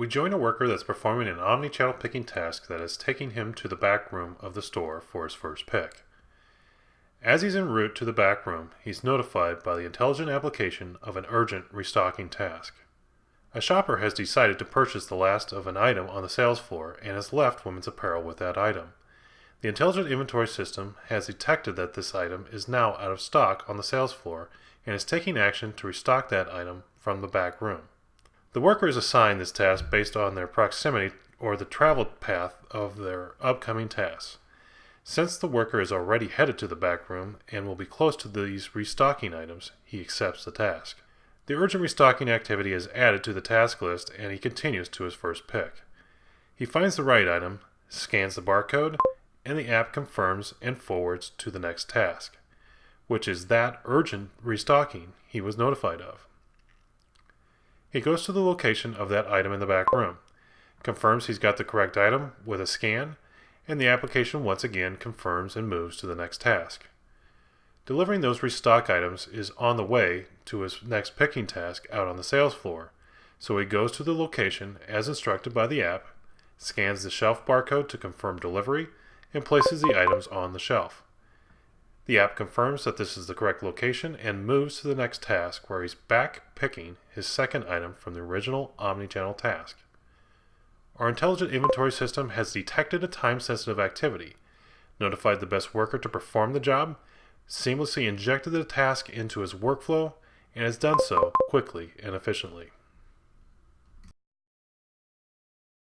We join a worker that's performing an omni-channel picking task that is taking him to the back room of the store for his first pick. As he's en route to the back room, he's notified by the intelligent application of an urgent restocking task. A shopper has decided to purchase the last of an item on the sales floor and has left women's apparel with that item. The intelligent inventory system has detected that this item is now out of stock on the sales floor and is taking action to restock that item from the back room. The worker is assigned this task based on their proximity or the travel path of their upcoming tasks. Since the worker is already headed to the back room and will be close to these restocking items, he accepts the task. The urgent restocking activity is added to the task list and he continues to his first pick. He finds the right item, scans the barcode, and the app confirms and forwards to the next task, which is that urgent restocking he was notified of. He goes to the location of that item in the back room, confirms he's got the correct item with a scan, and the application once again confirms and moves to the next task. Delivering those restock items is on the way to his next picking task out on the sales floor, so he goes to the location as instructed by the app, scans the shelf barcode to confirm delivery, and places the items on the shelf. The app confirms that this is the correct location and moves to the next task where he's back picking his second item from the original omnichannel task. Our intelligent inventory system has detected a time-sensitive activity, notified the best worker to perform the job, seamlessly injected the task into his workflow, and has done so quickly and efficiently.